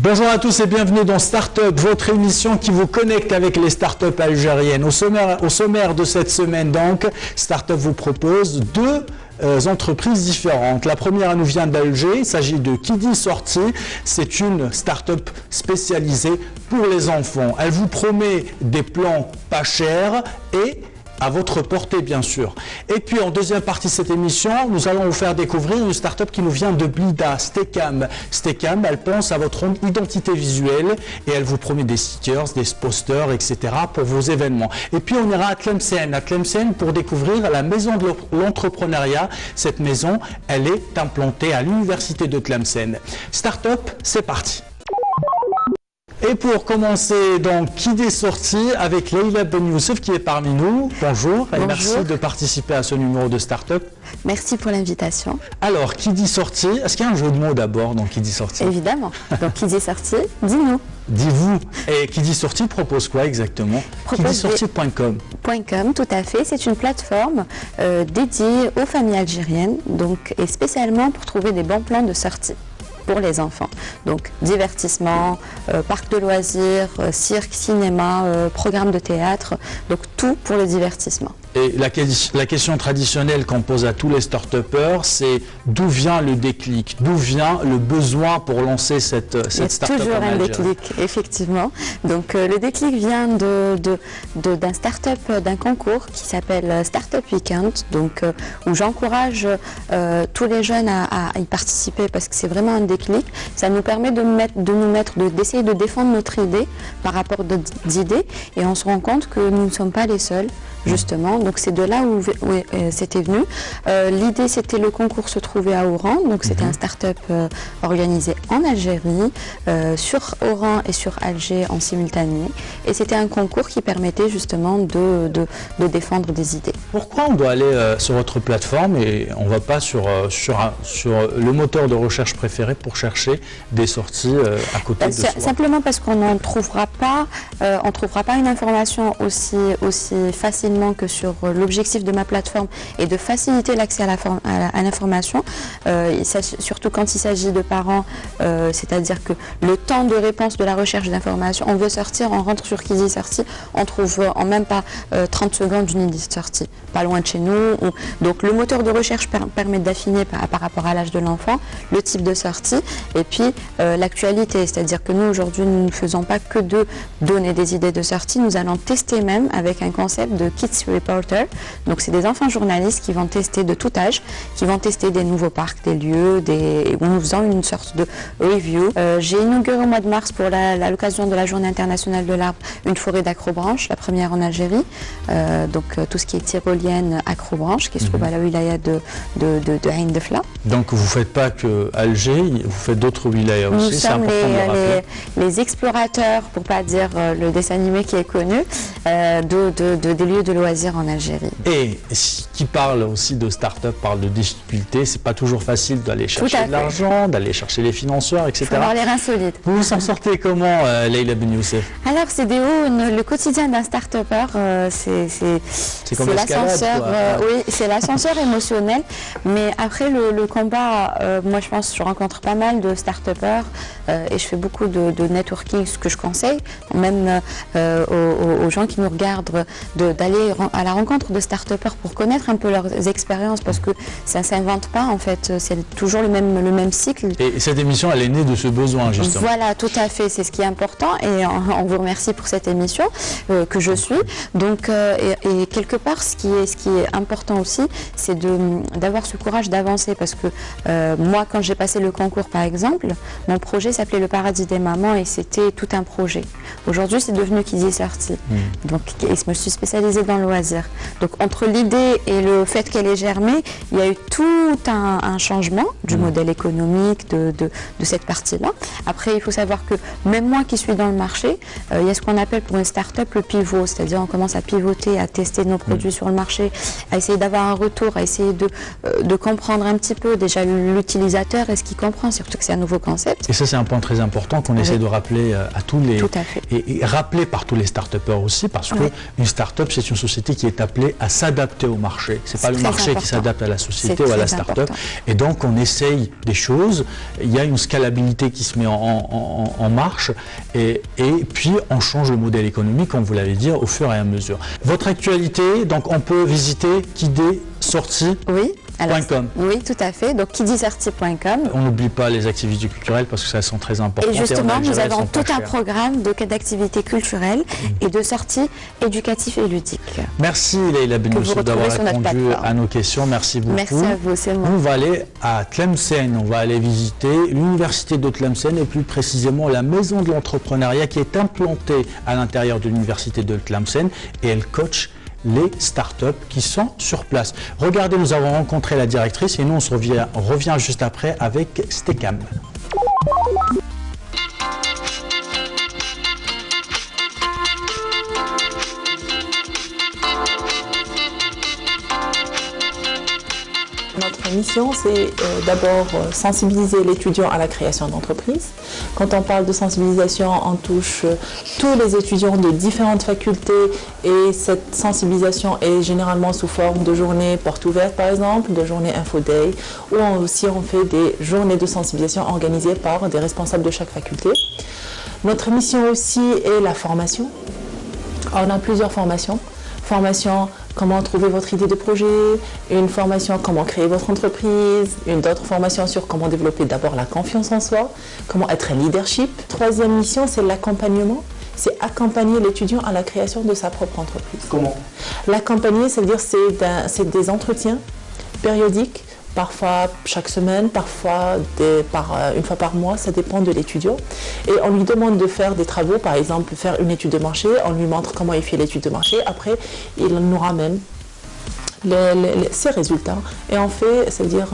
Bonjour à tous et bienvenue dans Startup, votre émission qui vous connecte avec les startups algériennes. Au sommaire de cette semaine donc, Startup vous propose deux entreprises différentes. La première nous vient d'Alger, il s'agit de Kidi Sorti, c'est une start-up spécialisée pour les enfants. Elle vous promet des plans pas chers et à votre portée bien sûr. Et puis en deuxième partie de cette émission, nous allons vous faire découvrir une start-up qui nous vient de Blida, Stecam. Stecam, elle pense à votre identité visuelle et elle vous promet des stickers, des posters, etc. pour vos événements. Et puis on ira à Tlemcen pour découvrir la maison de l'entrepreneuriat. Cette maison, elle est implantée à l'université de Tlemcen. Start-up, c'est parti. Et pour commencer, donc, Kidi Sorti avec Leïla Ben Youssef qui est parmi nous. Bonjour et merci de participer à ce numéro de Startup. Merci pour l'invitation. Alors, Kidi Sorti, est-ce qu'il y a un jeu de mots d'abord dans Kidi Sorti? Évidemment. Donc, Kidi Sorti, dis-nous. Dis-vous. Et Kidi Sorti propose quoi exactement? Kidisorti.com. .com, tout à fait. C'est une plateforme dédiée aux familles algériennes donc, et spécialement pour trouver des bons plans de sortie pour les enfants. Donc divertissement, parc de loisirs, cirque, cinéma, programme de théâtre, donc tout pour le divertissement. Et la question traditionnelle qu'on pose à tous les start-upers, c'est d'où vient le déclic? D'où vient le besoin pour lancer cette start-up? Il y a toujours un déclic, effectivement. Donc le déclic vient d'un start-up, d'un concours qui s'appelle Startup Weekend, donc où j'encourage tous les jeunes à y participer parce que c'est vraiment un déclic. Ça nous permet d'essayer de défendre notre idée par rapport d'idées et on se rend compte que nous ne sommes pas les seuls. Justement, donc c'est de là où c'était venu. L'idée, c'était le concours se trouvait à Oran, donc c'était un start-up organisé en Algérie, sur Oran et sur Alger en simultané. Et c'était un concours qui permettait justement de défendre des idées. Pourquoi on doit aller sur votre plateforme et on ne va pas sur le moteur de recherche préféré pour chercher des sorties à côté de soi? Simplement parce qu'on n'en trouvera pas, une information aussi facilement que sur l'objectif de ma plateforme et de faciliter l'accès à l'information, surtout quand il s'agit de parents, c'est-à-dire que le temps de réponse de la recherche d'information, on veut sortir, on rentre sur Kidi Sorti, on trouve en même pas 30 secondes une idée de sortie, pas loin de chez nous. Donc le moteur de recherche permet d'affiner par rapport à l'âge de l'enfant, le type de sortie et puis l'actualité, c'est-à-dire que nous aujourd'hui nous ne faisons pas que de donner des idées de sortie, nous allons tester même avec un concept de Kids Reporter. Donc c'est des enfants journalistes qui vont tester de tout âge, qui vont tester des nouveaux parcs, des lieux, où nous faisons une sorte de review. J'ai inauguré au mois de mars pour l'occasion de la Journée internationale de l'arbre une forêt d'acrobranche, la première en Algérie. Donc tout ce qui est tyrolienne acrobranche qui se trouve à la wilaya de Ain Defla. Donc vous ne faites pas que Alger, vous faites d'autres wilayas aussi. Nous sommes les explorateurs, pour ne pas dire le dessin animé qui est connu, des lieux de loisirs en Algérie. Et qui parle aussi de start-up, parle de difficultés, c'est pas toujours facile d'aller chercher de l'argent, d'aller chercher les financeurs, etc. Il faut avoir les reins solides. Vous vous en sortez comment, Leïla Ben Youssef? Alors c'est le quotidien d'un start-upper, c'est l'ascenseur, oui, c'est l'ascenseur émotionnel, mais après le combat, moi je pense que je rencontre pas mal de start-uppers et je fais beaucoup de networking, ce que je conseille, même aux gens qui nous regardent, d'aller à la rencontre de start-upers pour connaître un peu leurs expériences parce que ça ne s'invente pas en fait, c'est toujours le même cycle. Et cette émission elle est née de ce besoin justement. Voilà, tout à fait, c'est ce qui est important et on vous remercie pour cette émission que je suis. Donc et quelque part ce qui est important aussi c'est d'avoir ce courage d'avancer parce que moi quand j'ai passé le concours par exemple, mon projet s'appelait le paradis des mamans et c'était tout un projet. Aujourd'hui c'est devenu Kidi Sorti. Donc et je me suis spécialisée dans le loisir. Donc entre l'idée et le fait qu'elle ait germé, il y a eu tout un changement du modèle économique de cette partie-là. Après, il faut savoir que même moi qui suis dans le marché, il y a ce qu'on appelle pour une start-up le pivot, c'est-à-dire on commence à pivoter, à tester nos produits sur le marché marché, à essayer d'avoir un retour, à essayer de comprendre un petit peu déjà l'utilisateur et ce qu'il comprend, surtout que c'est un nouveau concept. Et ça, c'est un point très important qu'on essaie de rappeler à tous les... Tout à fait. Et rappeler par tous les start-upers aussi, parce qu'une start-up, c'est une société qui est appelée à s'adapter au marché. Ce n'est pas le marché qui s'adapte à la société ou à la start-up. Et donc, on essaye des choses, il y a une scalabilité qui se met en marche, et puis on change le modèle économique, comme vous l'avez dit, au fur et à mesure. Votre actualité, donc on peut visiter Kidé-sortie. Oui. Alors, oui, tout à fait. Donc, kidisortie.com. On n'oublie pas les activités culturelles parce que ça sont très importantes. Et justement, nous avons tout un programme d'activités culturelles et de sorties éducatives et ludiques. Merci Leïla Ben Moussouf d'avoir répondu à nos questions. Merci beaucoup. Merci à vous, c'est moi. On va aller à Tlemcen. On va aller visiter l'université de Tlemcen et plus précisément la maison de l'entrepreneuriat qui est implantée à l'intérieur de l'université de Tlemcen et elle coach les startups qui sont sur place. Regardez, nous avons rencontré la directrice et nous on revient juste après avec Stekam. Notre mission, c'est d'abord sensibiliser l'étudiant à la création d'entreprise. Quand on parle de sensibilisation, on touche tous les étudiants de différentes facultés et cette sensibilisation est généralement sous forme de journées portes ouvertes par exemple, de journées Info Day, ou aussi on fait des journées de sensibilisation organisées par des responsables de chaque faculté. Notre mission aussi est la formation. On a plusieurs formations. Formation comment trouver votre idée de projet, une formation comment créer votre entreprise, une autre formation sur comment développer d'abord la confiance en soi, comment être un leadership. Troisième mission, c'est l'accompagnement. C'est accompagner l'étudiant à la création de sa propre entreprise. Comment? L'accompagner, c'est-à-dire c'est des entretiens périodiques, parfois chaque semaine, parfois une fois par mois, ça dépend de l'étudiant. Et on lui demande de faire des travaux, par exemple faire une étude de marché, on lui montre comment il fait l'étude de marché, après il nous ramène ses résultats et on fait, c'est-à-dire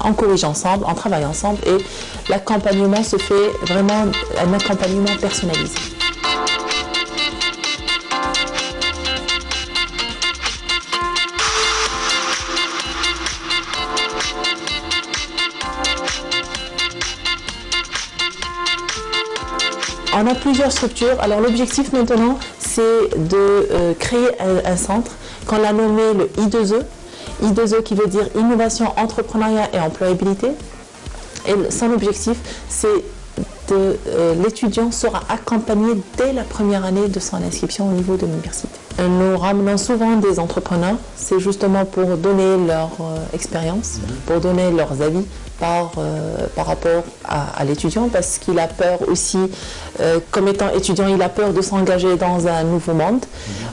on corrige ensemble, on travaille ensemble et l'accompagnement se fait vraiment un accompagnement personnalisé. On a plusieurs structures. Alors l'objectif maintenant, c'est de créer un centre qu'on a nommé le I2E. I2E qui veut dire Innovation, Entrepreneuriat et Employabilité. Et son objectif, c'est que l'étudiant sera accompagné dès la première année de son inscription au niveau de l'université. Nous ramenons souvent des entrepreneurs, c'est justement pour donner leur expérience, pour donner leurs avis par rapport à l'étudiant, parce qu'il a peur aussi, comme étant étudiant, il a peur de s'engager dans un nouveau monde.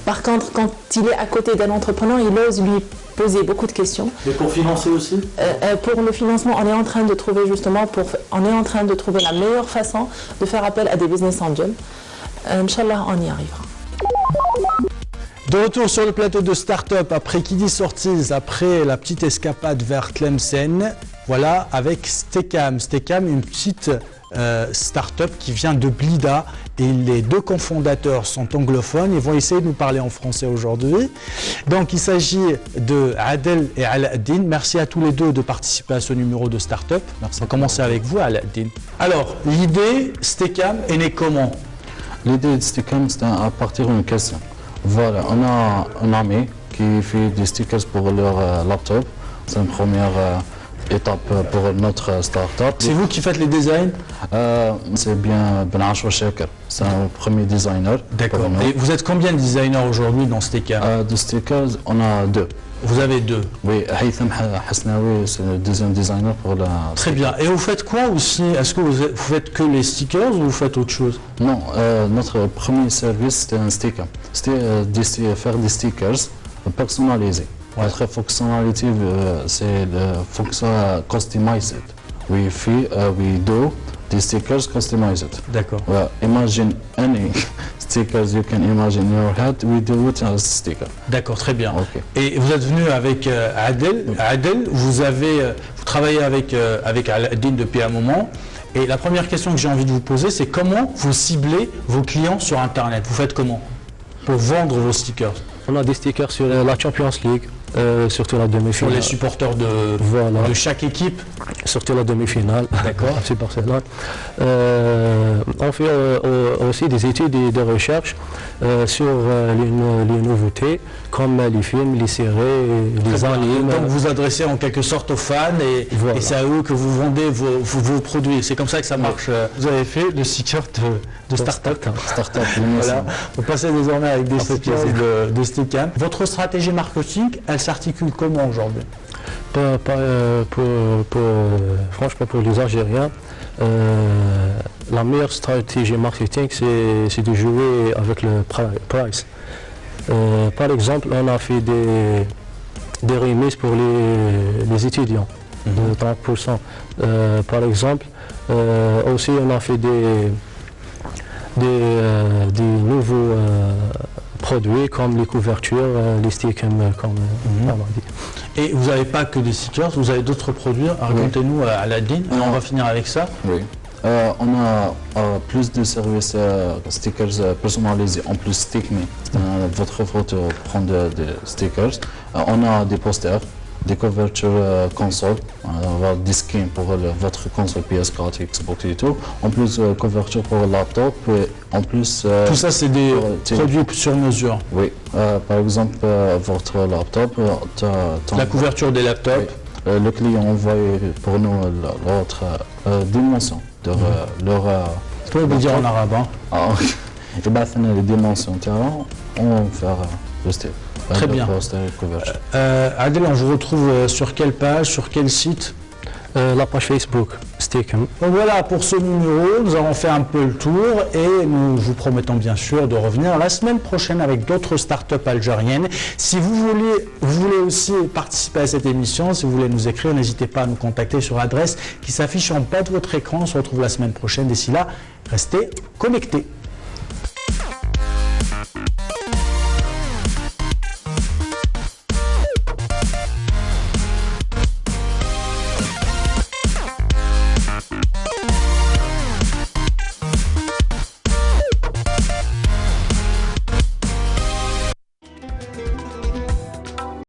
Par contre, quand il est à côté d'un entrepreneur, il ose lui poser beaucoup de questions. Et pour financer aussi? Pour le financement, on est en train de trouver justement, la meilleure façon de faire appel à des business angels. Inch'Allah, on y arrivera. De retour sur le plateau de Start-up, après Kidé Sorties, après la petite escapade vers Tlemcen, voilà, avec Stekam. Stekam, une petite start-up qui vient de Blida et les deux cofondateurs sont anglophones. Ils vont essayer de nous parler en français aujourd'hui. Donc il s'agit de Adel et Aladdin. Merci à tous les deux de participer à ce numéro de Start-up. Merci. On va commencer avec vous, Aladdin. Alors, l'idée Stekam est née comment? L'idée de Stekam, c'est à partir d'une question. Voilà, on a un ami qui fait des stickers pour leur laptop. C'est une première étape pour notre start-up. C'est vous qui faites les designs? C'est bien Ben Achour Shaker, c'est un premier designer. D'accord. Et vous êtes combien de designers aujourd'hui dans Stekam? De stickers, on a deux. Vous avez deux? Oui, Haytham Hasnaoui, c'est le deuxième designer pour la... Très bien. Et vous faites quoi aussi? Est-ce que vous faites que les stickers ou vous faites autre chose? Non, notre premier service, c'était un sticker. C'était faire des stickers personnalisés. Ouais. Notre fonctionnalité, c'est la fonction customized. We do the stickers customized. D'accord. Imagine any stickers you can imagine in your head, we do it as a sticker. D'accord, très bien. Okay. Et vous êtes venu avec Adel. Adel, vous travaillez avec Aladdin depuis un moment. Et la première question que j'ai envie de vous poser, c'est comment vous ciblez vos clients sur Internet? Vous faites comment pour vendre vos stickers? on a des stickers sur la Champions League, surtout la Sur demi-finale. les supporters de chaque équipe. Surtout la demi-finale. D'accord. C'est Barcelone. On fait aussi des études et des recherches sur les nouveautés, comme les films, les séries, les animes. Donc vous adressez en quelque sorte aux fans et, Voilà. et c'est à eux que vous vendez vos produits. C'est comme ça que ça marche. Vous avez fait le sticker de start-up. Start-up. Voilà. Vous passez désormais avec des fait stickers plaisir. de Stickam. Votre stratégie marketing, elle s'articule comment aujourd'hui? Franchement, pour les Algériens, la meilleure stratégie marketing, c'est de jouer avec le price. Par exemple, on a fait des remises pour les étudiants de 30%. Par exemple, aussi on a fait des nouveaux produits comme les couvertures, les stickers, comme on a dit. Et vous n'avez pas que des stickers, vous avez d'autres produits. Racontez-nous à Aladdin. Et on va finir avec ça. Oui. On a plus de services stickers personnalisés, en plus Stickme. Votre faute prendre des stickers. On a des posters, des couvertures console, on va des skins pour votre console PS4, Xbox et tout. En plus, couverture pour le laptop. Et en plus, Tout ça, c'est des produits sur mesure. Oui. Par exemple, votre laptop, La couverture des laptops. oui. Le client envoie pour nous l'autre dimension de leur. Vous pouvez vous dire en arabe. Hein. يبعث لنا les dimensions terrain, on va faire le style. Très bien. Adel, on vous retrouve sur quelle page, sur quel site? La page Facebook, Stickam. Donc voilà, pour ce numéro, nous avons fait un peu le tour et nous vous promettons bien sûr de revenir la semaine prochaine avec d'autres startups algériennes. Si vous voulez aussi participer à cette émission, si vous voulez nous écrire, n'hésitez pas à nous contacter sur l'adresse qui s'affiche en bas de votre écran. On se retrouve la semaine prochaine. D'ici là, restez connectés.